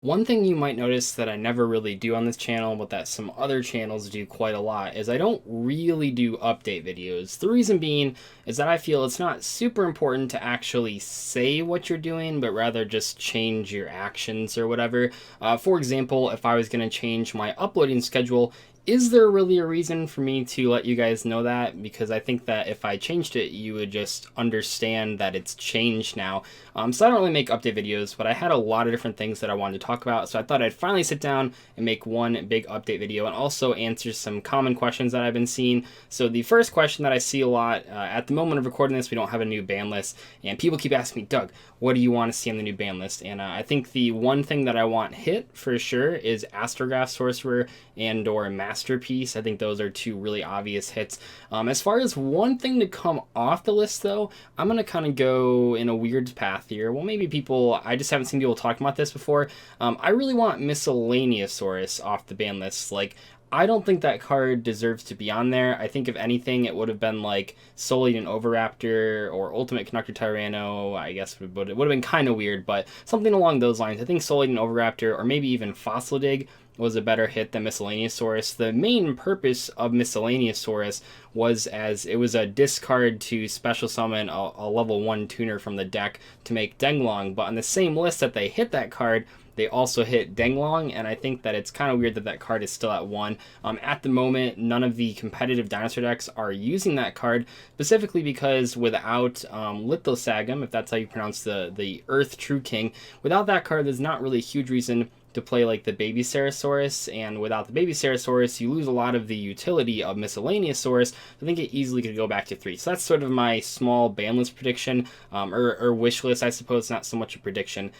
One thing you might notice that I never really do on this channel, but that some other channels do quite a lot, is I don't really do update videos. The reason being is that I feel it's not super important to actually say what you're doing, but rather just change your actions or whatever. For example, if I was going to change my uploading schedule, is there really a reason for me to let you guys know that? Because I think that if I changed it, you would just understand that it's changed now. So I don't really make update videos, but I had a lot of different things that I wanted to talk about. So I thought I'd finally sit down and make one big update video and also answer some common questions that I've been seeing. So the first question that I see a lot at the moment of recording this, we don't have a new ban list, and people keep asking me, Doug, what do you want to see on the new ban list? And I think the one thing that I want hit for sure is Astrograph Sorcerer and or Masterpiece. I think those are two really obvious hits. As far as one thing to come off the list though, I'm going to kind of go in a weird path here. Well, maybe I just haven't seen people talking about this before. I really want Miscellaneousaurus off the ban list. Like, I don't think that card deserves to be on there. I think if anything, it would have been like Solean Overraptor or Ultimate Conductor Tyranno. I guess it would have been kind of weird, but something along those lines. I think Solean Overraptor or maybe even Fossil Dig was a better hit than Miscellaneousaurus. The main purpose of Miscellaneousaurus was as it was a discard to special summon a level 1 tuner from the deck to make Denglong, but on the same list that they hit that card, they also hit Denglong, and I think that it's kind of weird that that card is still at 1. At the moment, none of the competitive dinosaur decks are using that card, specifically because without Lithosagam, if that's how you pronounce the Earth True King, without that card, there's not really a huge reason to play like the Baby Ceratosaurus, and without the Baby Ceratosaurus, you lose a lot of the utility of Miscellaneousaurus. I think it easily could go back to 3. So that's sort of my small ban list prediction, or wish list, I suppose, not so much a prediction.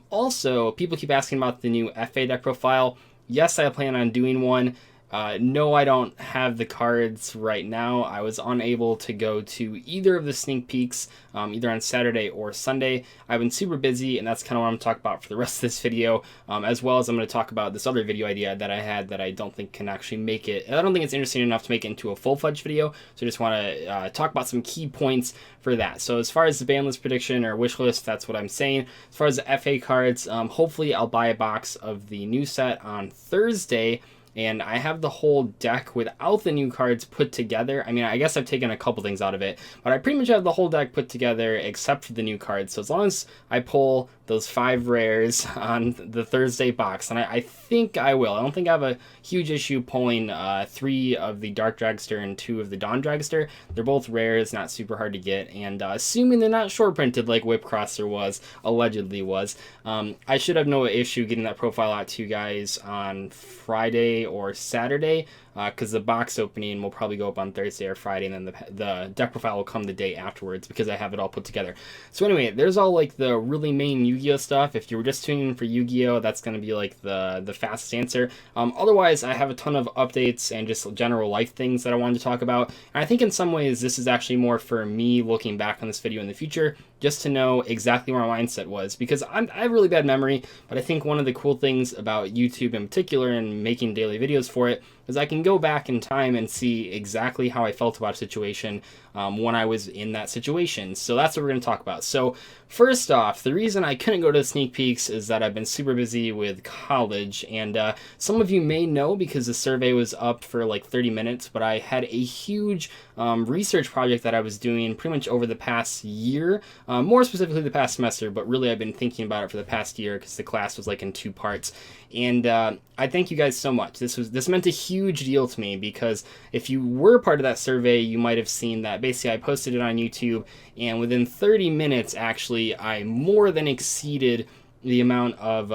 Also, people keep asking about the new FA deck profile. Yes, I plan on doing one. No, I don't have the cards right now. I was unable to go to either of the sneak peeks, either on Saturday or Sunday. I've been super busy, and that's kind of what I'm going to talk about for the rest of this video, as well as I'm going to talk about this other video idea that I had that I don't think can actually make it. I don't think it's interesting enough to make it into a full-fledged video, so I just want to talk about some key points for that. So as far as the ban list prediction or wish list, that's what I'm saying. As far as the FA cards, hopefully I'll buy a box of the new set on Thursday, and I have the whole deck without the new cards put together. I mean, I guess I've taken a couple things out of it, but I pretty much have the whole deck put together except for the new cards. So as long as I pull those 5 rares on the Thursday box, and I think I will. I don't think I have a huge issue pulling 3 of the Dark Dragster and 2 of the Dawn Dragster. They're both rares, not super hard to get, and assuming they're not short printed like Whipcrosser allegedly was, I should have no issue getting that profile out to you guys on Friday or Saturday, because the box opening will probably go up on Thursday or Friday, and then the deck profile will come the day afterwards because I have it all put together. So anyway, there's all like the really main Yu-Gi-Oh stuff. If you were just tuning in for Yu-Gi-Oh, that's going to be like the fastest answer. Otherwise, I have a ton of updates and just general life things that I wanted to talk about. And I think in some ways this is actually more for me looking back on this video in the future, just to know exactly where my mindset was, because I have really bad memory, but I think one of the cool things about YouTube in particular and making daily videos for it is I can go back in time and see exactly how I felt about a situation when I was in that situation. So that's what we're going to talk about. So first off, the reason I couldn't go to the sneak peeks is that I've been super busy with college, and some of you may know because the survey was up for like 30 minutes, but I had a huge research project that I was doing pretty much over the past year, more specifically the past semester, but really I've been thinking about it for the past year because the class was like in 2 parts. And I thank you guys so much. This meant a huge deal to me, because if you were part of that survey, you might have seen that basically I posted it on YouTube, and within 30 minutes, actually, I more than exceeded the amount of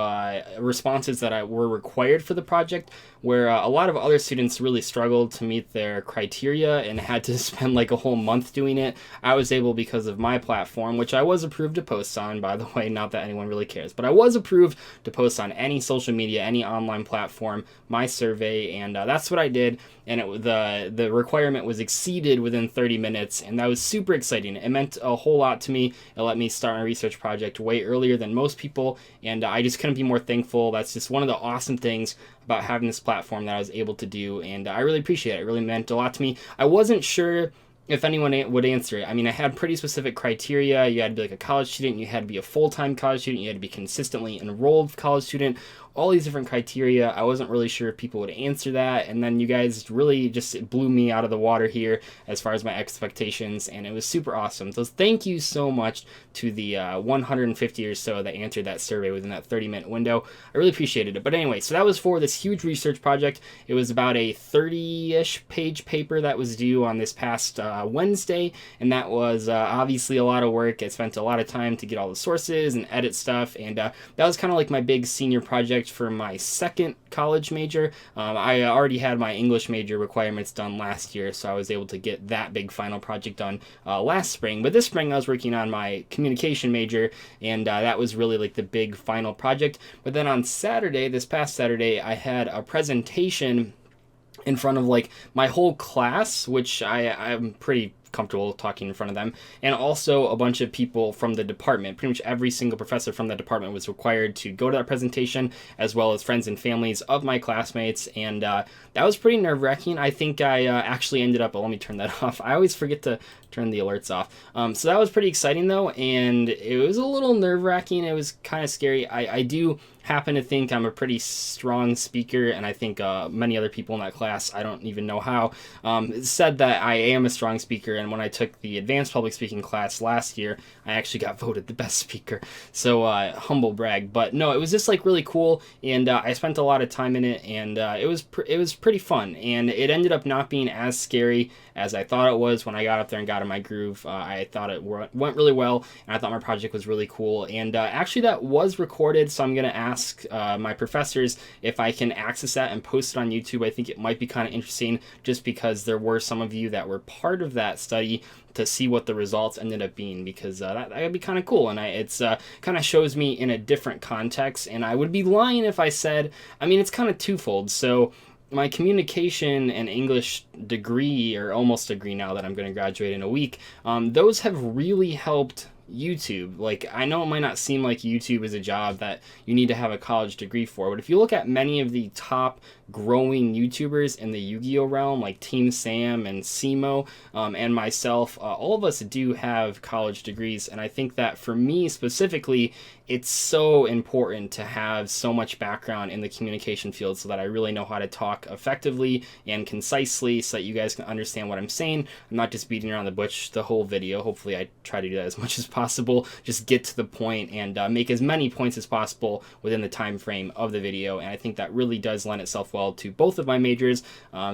responses that were required for the project, where a lot of other students really struggled to meet their criteria and had to spend like a whole month doing it. I was able, because of my platform, which I was approved to post on, by the way, not that anyone really cares, but I was approved to post on any social media, any online platform, my survey, and that's what I did. And the requirement was exceeded within 30 minutes, and that was super exciting. It meant a whole lot to me. It let me start my research project way earlier than most people, and I just couldn't be more thankful. That's just one of the awesome things about having this platform that I was able to do, and I really appreciate it. It really meant a lot to me. I wasn't sure if anyone would answer it. I mean, I had pretty specific criteria. You had to be like a college student, you had to be a full-time college student, you had to be consistently enrolled college student, all these different criteria. I wasn't really sure if people would answer that, and then you guys really just blew me out of the water here as far as my expectations, and it was super awesome. So thank you so much to the 150 or so that answered that survey within that 30-minute window. I really appreciated it. But anyway, so that was for this huge research project. It was about a 30-ish page paper that was due on this past Wednesday, and that was obviously a lot of work. I spent a lot of time to get all the sources and edit stuff, and that was kind of like my big senior project for my second college major. I already had my English major requirements done last year, so I was able to get that big final project done last spring. But this spring I was working on my communication major, and that was really like the big final project. But then on Saturday, this past Saturday, I had a presentation in front of like my whole class, which I'm pretty comfortable talking in front of them, and also a bunch of people from the department. Pretty much every single professor from the department was required to go to that presentation, as well as friends and families of my classmates, and that was pretty nerve-wracking. I think I actually ended up, let me turn that off. I always forget to turn the alerts off. So that was pretty exciting though, and it was a little nerve-wracking. It was kind of scary. I do happen to think I'm a pretty strong speaker, and I think many other people in that class, I don't even know how, said that I am a strong speaker, and when I took the advanced public speaking class last year, I actually got voted the best speaker. So humble brag. But no, it was just like really cool, and I spent a lot of time in it, and it was pretty fun, and it ended up not being as scary as I thought it was when I got up there and got in my groove. I thought it went really well, and I thought my project was really cool, and actually that was recorded, so I'm going to ask my professors if I can access that and post it on YouTube. I think it might be kind of interesting, just because there were some of you that were part of that study, to see what the results ended up being, because that would be kind of cool, and it's kind of shows me in a different context. And I would be lying if I said, I mean, it's kind of twofold. So my communication and English degree, or almost degree now that I'm going to graduate in a week, those have really helped YouTube. Like, I know it might not seem like YouTube is a job that you need to have a college degree for, but if you look at many of the top growing YouTubers in the Yu-Gi-Oh realm, like Team Sam and Simo, and myself, all of us do have college degrees, and I think that for me specifically, it's so important to have so much background in the communication field, so that I really know how to talk effectively and concisely, so that you guys can understand what I'm saying. I'm not just beating around the bush the whole video. Hopefully I try to do that as much as possible. Just get to the point and make as many points as possible within the time frame of the video, and I think that really does lend itself well to both of my majors.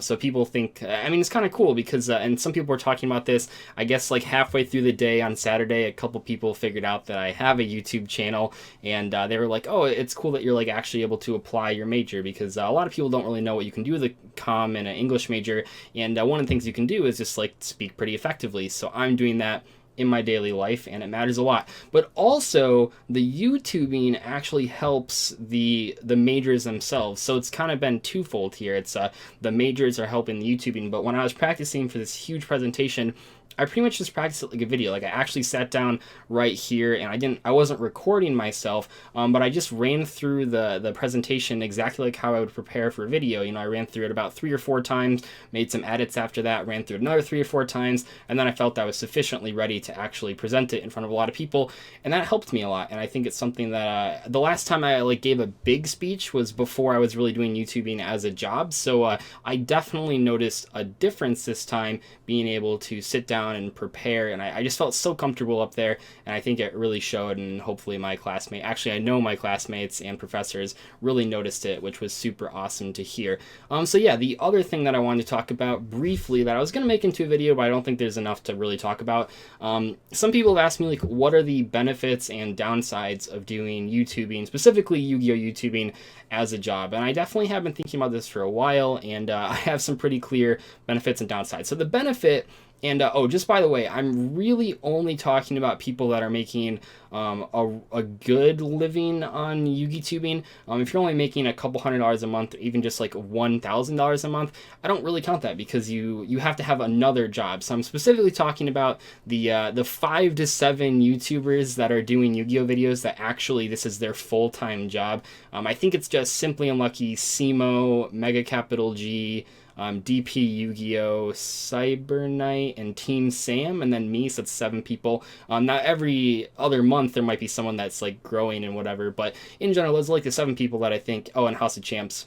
So people think, I mean, it's kind of cool because, and some people were talking about this, I guess like halfway through the day on Saturday, a couple people figured out that I have a YouTube channel, and they were like, oh, it's cool that you're like actually able to apply your major, because a lot of people don't really know what you can do with a comm and an English major, and one of the things you can do is just like speak pretty effectively. So I'm doing that in my daily life, and it matters a lot. But also, the YouTubing actually helps the majors themselves. So it's kind of been twofold here. It's the majors are helping the YouTubing, but when I was practicing for this huge presentation, I pretty much just practiced it like a video. Like, I actually sat down right here, and I wasn't recording myself, but I just ran through the presentation exactly like how I would prepare for a video. You know, I ran through it about 3 or 4 times, made some edits after that, ran through it another 3 or 4 times, and then I felt I was sufficiently ready to actually present it in front of a lot of people, and that helped me a lot. And I think it's something that the last time I like gave a big speech was before I was really doing YouTubing as a job, so I definitely noticed a difference this time, being able to sit down and prepare, and I just felt so comfortable up there, and I think it really showed, and hopefully my classmate, actually I know my classmates and professors really noticed it, which was super awesome to hear. So yeah, the other thing that I wanted to talk about briefly that I was going to make into a video, but I don't think there's enough to really talk about. Some people have asked me, like, what are the benefits and downsides of doing YouTubing, specifically Yu-Gi-Oh! YouTubing as a job, and I definitely have been thinking about this for a while, and I have some pretty clear benefits and downsides. So the benefit, and oh, just by the way, I'm really only talking about people that are making a good living on YugiTubing. If you're only making a couple $100s a month, or even just like $1,000 a month, I don't really count that, because you have to have another job. So I'm specifically talking about the 5 to 7 YouTubers that are doing Yu-Gi-Oh videos that actually this is their full-time job. I think it's just Simply Unlucky, Simo, Mega Capital G, DP, Yu-Gi-Oh, Cyber Knight, and Team Sam, and then me, so it's 7 people. Now every other month there might be someone that's like growing and whatever, but in general, there's like the 7 people that I think, oh, and House of Champs,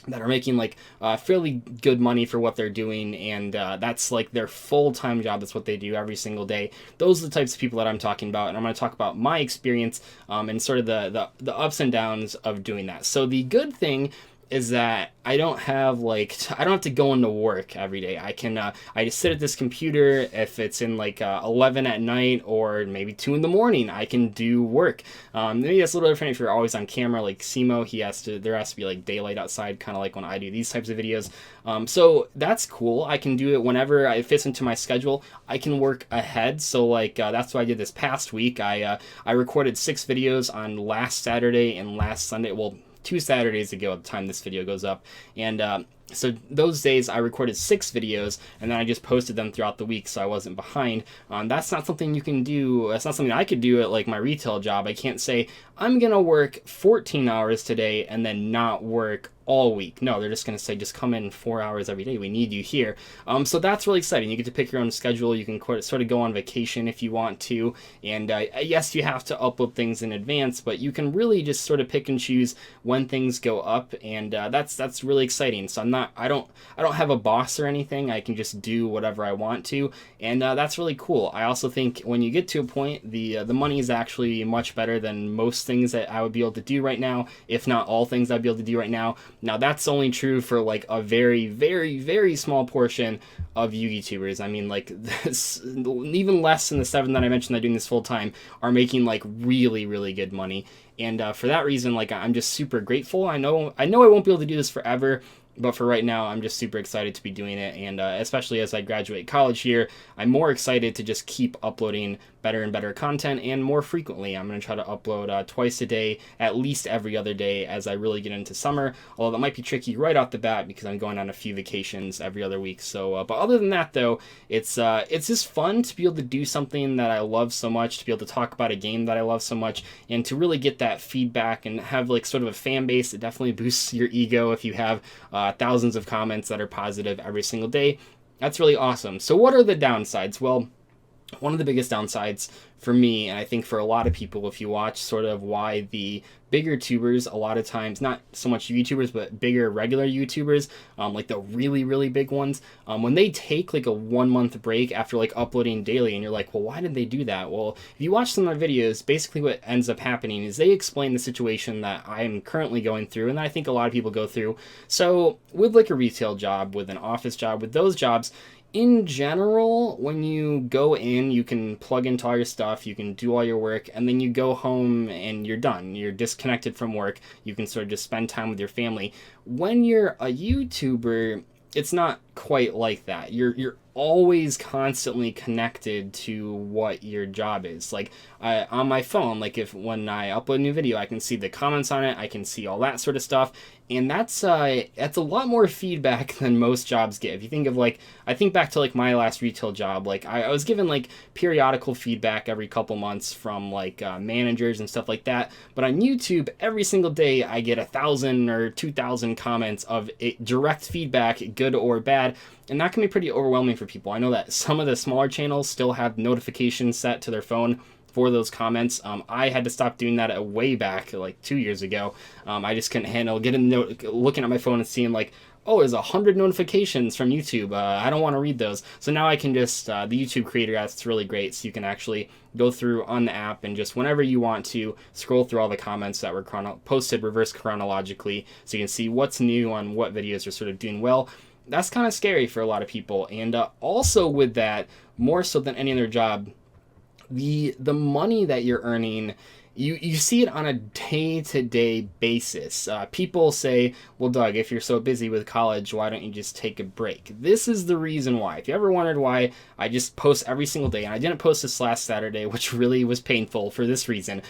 that are making like fairly good money for what they're doing, and that's like their full-time job. That's what they do every single day. Those are the types of people that I'm talking about, and I'm going to talk about my experience and sort of the ups and downs of doing that. So the good thing is that I don't have to go into work every day. I just sit at this computer. If it's in like 11 at night or maybe 2 in the morning, I can do work. Maybe that's a little different if you're always on camera, like Simo. There has to be like daylight outside, kind of like when I do these types of videos. So that's cool. I can do it whenever it fits into my schedule. I can work ahead. So like that's what I did this past week. I recorded 6 videos on last Saturday and last Sunday. Well, 2 Saturdays ago at the time this video goes up, and so those days I recorded 6 videos, and then I just posted them throughout the week, so I wasn't behind. That's not something you can do. That's not something I could do at like my retail job. I can't say I'm gonna work 14 hours today and then not work all week. No, they're just going to say, just come in 4 hours every day. We need you here. So that's really exciting. You get to pick your own schedule. You can sort of go on vacation if you want to. And yes, you have to upload things in advance, but you can really just sort of pick and choose when things go up. And that's really exciting. So I don't have a boss or anything. I can just do whatever I want to. And that's really cool. I also think when you get to a point, the money is actually much better than most things that I would be able to do right now, if not all things I'd be able to do right now. Now, that's only true for like a very, very, very small portion of YouTubers. I mean, like even less than the 7 that I mentioned that are doing this full time are making like really, really good money. And for that reason, like I'm just super grateful. I know I won't be able to do this forever, but for right now, I'm just super excited to be doing it. And especially as I graduate college here, I'm more excited to just keep uploading better and better content and more frequently. I'm going to try to upload twice a day, at least every other day as I really get into summer, although that might be tricky right off the bat because I'm going on a few vacations every other week. So, but other than that though, it's just fun to be able to do something that I love so much, to be able to talk about a game that I love so much, and to really get that feedback and have like sort of a fan base. It definitely boosts your ego if you have thousands of comments that are positive every single day. That's really awesome. So what are the downsides? Well, one of the biggest downsides for me, and I think for a lot of people, if you watch sort of why the bigger tubers, a lot of times, not so much YouTubers, but bigger regular YouTubers, like the really, really big ones, when they take like a 1-month break after like uploading daily, and you're like, well, why did they do that? Well, if you watch some of my videos, basically what ends up happening is they explain the situation that I'm currently going through, and I think a lot of people go through. So with like a retail job, with an office job, with those jobs, in general, when you go in, you can plug into all your stuff, you can do all your work, and then you go home and you're done. You're disconnected from work. You can sort of just spend time with your family. When you're a YouTuber, it's not quite like that. You're always constantly connected to what your job is. Like on my phone, like when I upload a new video, I can see the comments on it, I can see all that sort of stuff, and that's a lot more feedback than most jobs get. If you think of like, I think back to like my last retail job, like I was given like periodical feedback every couple months from like managers and stuff like that. But on YouTube, every single day I get 1,000 or 2,000 comments of direct feedback, good or bad. And that can be pretty overwhelming for people. I know that some of the smaller channels still have notifications set to their phone for those comments. I had to stop doing that way back, like 2 years ago. I just couldn't handle looking at my phone and seeing like, oh, there's 100 notifications from YouTube. I don't want to read those. So now I can just, the YouTube Creator app, it's really great. So you can actually go through on the app and just whenever you want to scroll through all the comments that were posted reverse chronologically, so you can see what's new on what videos are sort of doing well. That's kind of scary for a lot of people. And also with that, more so than any other job, the money that you're earning, you see it on a day-to-day basis. People say, well, Doug, if you're so busy with college, why don't you just take a break? This is the reason why. If you ever wondered why I just post every single day, and I didn't post this last Saturday, which really was painful for this reason.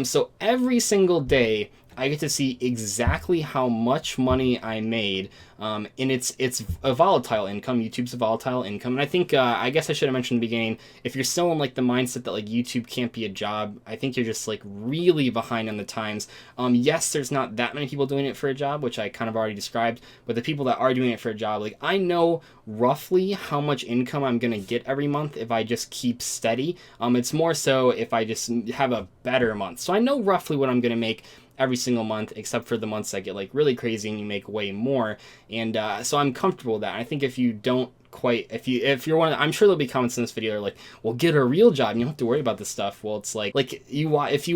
So every single day, I get to see exactly how much money I made. And it's a volatile income. YouTube's a volatile income. And I think, I guess I should have mentioned in the beginning, if you're still in like the mindset that like YouTube can't be a job, I think you're just like really behind on the times. Yes, there's not that many people doing it for a job, which I kind of already described, but the people that are doing it for a job, like I know roughly how much income I'm going to get every month if I just keep steady. It's more so if I just have a better month. So I know roughly what I'm going to make every single month, except for the months that get like really crazy and you make way more. And so I'm comfortable with that. I think if you don't quite, if you're one of, I'm sure there'll be comments in this video that are like, well, get a real job and you don't have to worry about this stuff. Well, it's like if you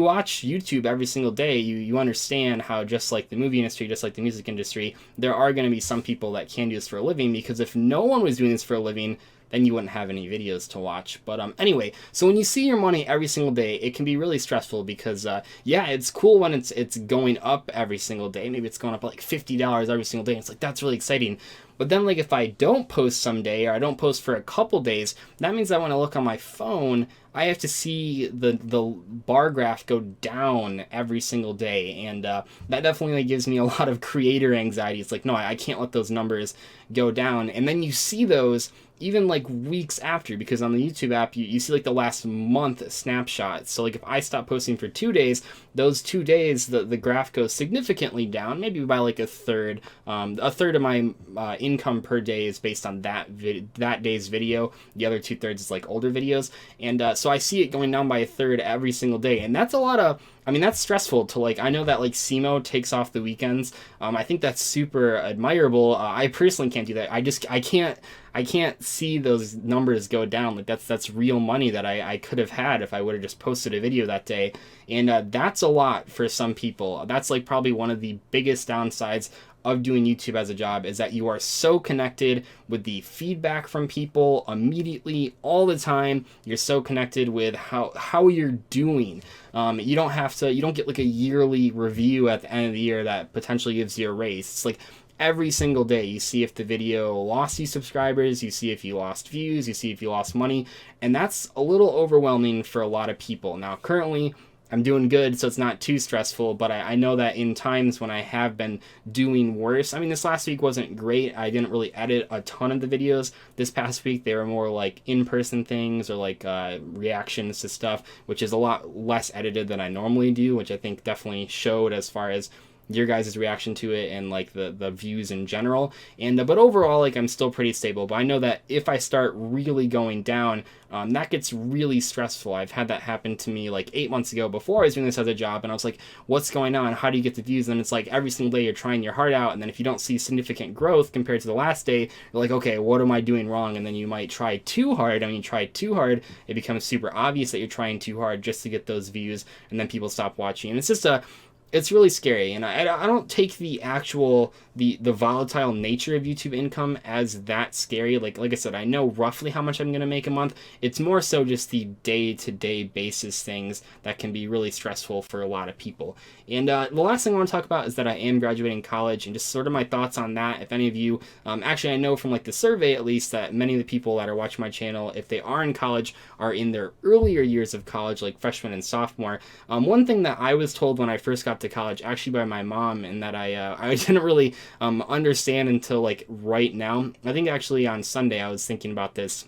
watch YouTube every single day, you understand how just like the movie industry, just like the music industry, there are going to be some people that can do this for a living, because if no one was doing this for a living, then you wouldn't have any videos to watch. But anyway, so when you see your money every single day, it can be really stressful, because yeah, it's cool when it's going up every single day. Maybe it's going up like $50 every single day. It's like, that's really exciting. But then like if I don't post someday, or I don't post for a couple days, that means that when I look on my phone, I have to see the bar graph go down every single day. And that definitely gives me a lot of creator anxiety. It's like, no, I can't let those numbers go down. And then you see those even like weeks after, because on the YouTube app, you see like the last month snapshots. So like if I stop posting for 2 days, those 2 days, the graph goes significantly down, maybe by like a third. A third of my income per day is based on that day's video. The other 2/3 is like older videos. And so I see it going down by a third every single day. And that's a lot of, I mean, that's stressful to like, I know that like SEMO takes off the weekends. I think that's super admirable. I personally can't do that. I can't see those numbers go down. Like that's real money that I could have had if I would have just posted a video that day. And that's a lot for some people. That's like probably one of the biggest downsides of doing YouTube as a job, is that you are so connected with the feedback from people immediately, all the time. You're so connected with how you're doing. You don't get like a yearly review at the end of the year that potentially gives you a raise. It's like every single day you see if the video lost you subscribers, you see if you lost views, you see if you lost money, and that's a little overwhelming for a lot of people. Now currently I'm doing good, so it's not too stressful, but I know that in times when I have been doing worse, I mean, this last week wasn't great. I didn't really edit a ton of the videos. This past week, they were more like in-person things, or like reactions to stuff, which is a lot less edited than I normally do, which I think definitely showed as far as your guys' reaction to it and like the views in general. And but overall, like, I'm still pretty stable. But I know that if I start really going down, that gets really stressful. I've had that happen to me like 8 months ago before I was doing this as a job, and I was like, what's going on? How do you get the views? And it's like every single day you're trying your heart out, and then if you don't see significant growth compared to the last day, you're like, okay, what am I doing wrong? And then you might try too hard. I mean, you try too hard, it becomes super obvious that you're trying too hard just to get those views, and then people stop watching. And it's just it's really scary. And I don't take the actual the volatile nature of YouTube income as that scary. Like I said, I know roughly how much I'm going to make a month. It's more so just the day-to-day basis things that can be really stressful for a lot of people. And the last thing I want to talk about is that I am graduating college, and just sort of my thoughts on that. If any of you, actually I know from like the survey at least, that many of the people that are watching my channel, if they are in college, are in their earlier years of college, like freshman and sophomore. One thing that I was told when I first got to college, actually by my mom, and that I didn't really understand until like right now. I think actually on Sunday I was thinking about this.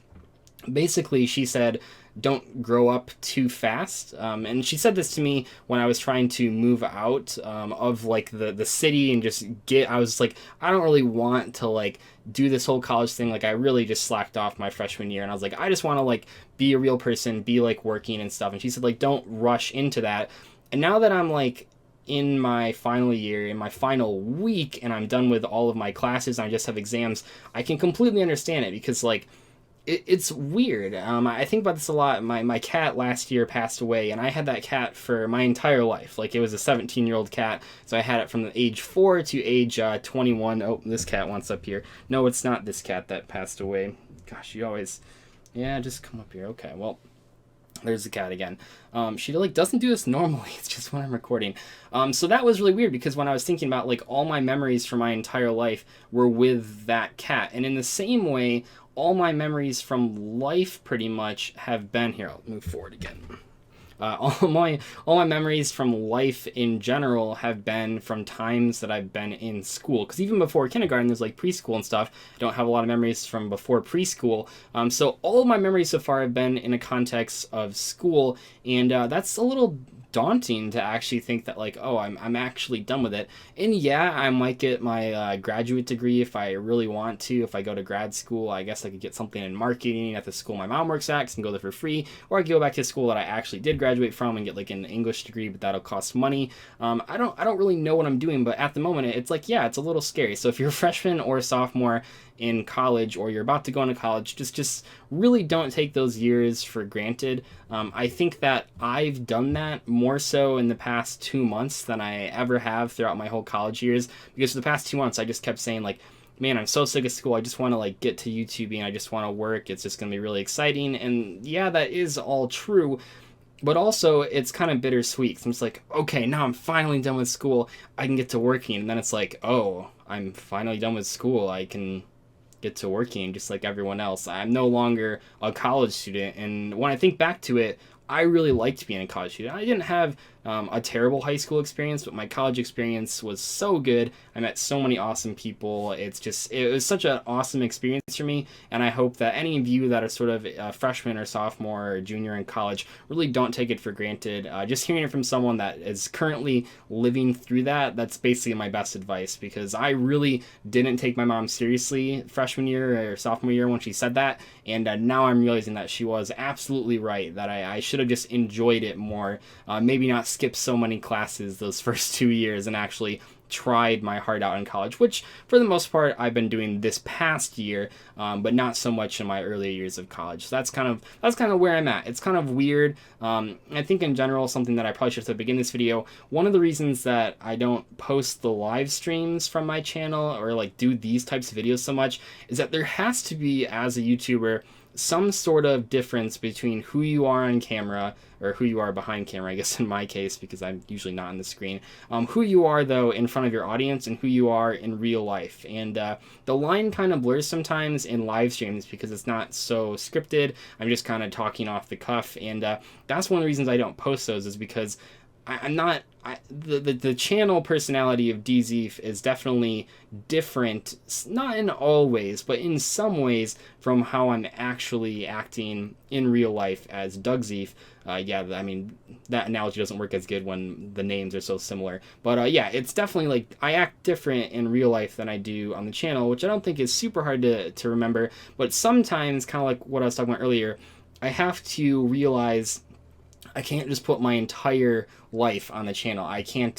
Basically, she said, don't grow up too fast. And she said this to me when I was trying to move out of like the city and just I was like, I don't really want to like do this whole college thing. Like I really just slacked off my freshman year, and I was like, I just want to like be a real person, be like working and stuff. And she said like, don't rush into that. And now that I'm like in my final year, in my final week, and I'm done with all of my classes, and I just have exams, I can completely understand it, because like it's weird. I think about this a lot. My cat last year passed away, and I had that cat for my entire life. Like, it was a 17-year-old cat, so I had it from the age 4 to age 21. Oh, this cat wants up here. No, it's not this cat that passed away. Gosh, you always... Yeah, just come up here. Okay, well... There's the cat again. She like doesn't do this normally. It's just when I'm recording. So that was really weird, because when I was thinking about like all my memories from my entire life were with that cat. And in the same way, all my memories from life pretty much have been here. I'll move forward again. All my memories from life in general have been from times that I've been in school. Because even before kindergarten, there's like preschool and stuff. I don't have a lot of memories from before preschool. So all of my memories so far have been in a context of school, and that's a little daunting to actually think that, like, oh, I'm actually done with it. And yeah, I might get my graduate degree if I really want to. If I go to grad school, I guess I could get something in marketing at the school my mom works at, 'cause I can go there for free, or I could go back to school that I actually did graduate from and get like an English degree, but that'll cost money. I don't really know what I'm doing, but at the moment it's like, yeah, it's a little scary. So if you're a freshman or a sophomore in college, or you're about to go into college, just really don't take those years for granted. I think that I've done that more so in the past 2 months than I ever have throughout my whole college years, because for the past 2 months I just kept saying, like, man, I'm so sick of school. I just want to like get to YouTubing. I just want to work. It's just going to be really exciting. And yeah, that is all true. But also, it's kind of bittersweet. So I'm just like, okay, now I'm finally done with school. I can get to working. And then it's like, oh, I'm finally done with school. I can get to working just like everyone else. I'm no longer a college student. And when I think back to it, I really liked being a college student. I didn't have a terrible high school experience, but my college experience was so good. I met so many awesome people. It was such an awesome experience for me. And I hope that any of you that are sort of a freshman or sophomore or junior in college really don't take it for granted. Just hearing it from someone that is currently living through that, that's basically my best advice, because I really didn't take my mom seriously freshman year or sophomore year when she said that. And now I'm realizing that she was absolutely right, that I should have just enjoyed it more. Maybe not skip so many classes those first 2 years and actually tried my heart out in college, which for the most part I've been doing this past year, but not so much in my earlier years of college. So that's kind of where I'm at. It's kind of weird. I think in general, something that I probably should have said at the beginning of this video, one of the reasons that I don't post the live streams from my channel or like do these types of videos so much is that there has to be, as a YouTuber, some sort of difference between who you are on camera, or who you are behind camera, I guess in my case, because I'm usually not on the screen. Who you are, though, in front of your audience, and who you are in real life. And the line kind of blurs sometimes in live streams because it's not so scripted. I'm just kind of talking off the cuff. And that's one of the reasons I don't post those, is because the channel personality of Dzeeff is definitely different, not in all ways, but in some ways, from how I'm actually acting in real life as Dzeeff. Yeah, I mean, that analogy doesn't work as good when the names are so similar. But yeah, it's definitely like I act different in real life than I do on the channel, which I don't think is super hard to remember. But sometimes, kind of like what I was talking about earlier, I have to realize I can't just put my entire life on the channel. I can't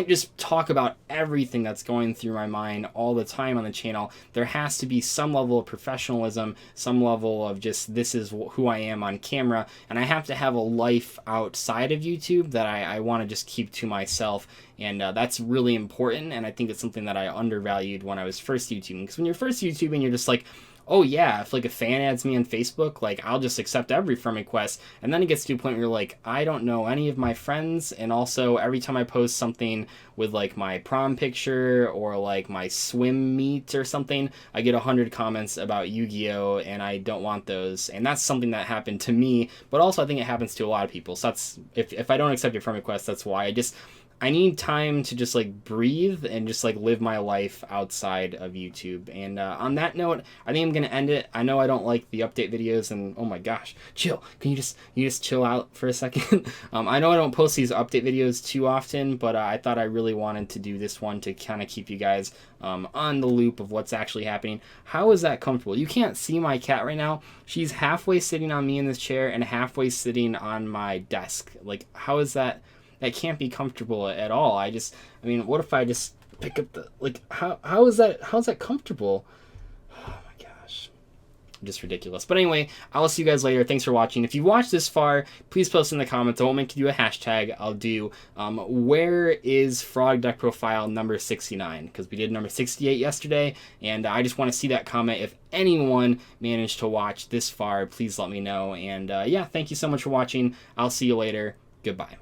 just talk about everything that's going through my mind all the time on the channel. There has to be some level of professionalism, some level of just, this is who I am on camera, and I have to have a life outside of YouTube that I want to just keep to myself. And that's really important, and I think it's something that I undervalued when I was first YouTubing. Because when you're first YouTubing, you're just like, oh yeah, if like a fan adds me on Facebook, like I'll just accept every friend request. And then it gets to a point where you're like, I don't know any of my friends, and also every time I post something with like my prom picture or like my swim meet or something, I get 100 comments about Yu-Gi-Oh, and I don't want those. And that's something that happened to me, but also I think it happens to a lot of people. So that's, if I don't accept your friend request, that's why. I need time to just like breathe and just like live my life outside of YouTube. And on that note, I think I'm gonna end it. I know I don't like the update videos, and oh my gosh, chill. Can you just chill out for a second? I know I don't post these update videos too often, but I thought I really wanted to do this one to kind of keep you guys on the loop of what's actually happening. How is that comfortable? You can't see my cat right now. She's halfway sitting on me in this chair and halfway sitting on my desk. Like, how is that? That can't be comfortable at all. I mean, what if I just pick up the, like, how's that comfortable? Oh my gosh. Just ridiculous. But anyway, I'll see you guys later. Thanks for watching. If you watched this far, please post in the comments. I won't make you do a hashtag. I'll do, where is frog deck profile number 69? Because we did number 68 yesterday, and I just want to see that comment. If anyone managed to watch this far, please let me know. And yeah, thank you so much for watching. I'll see you later. Goodbye.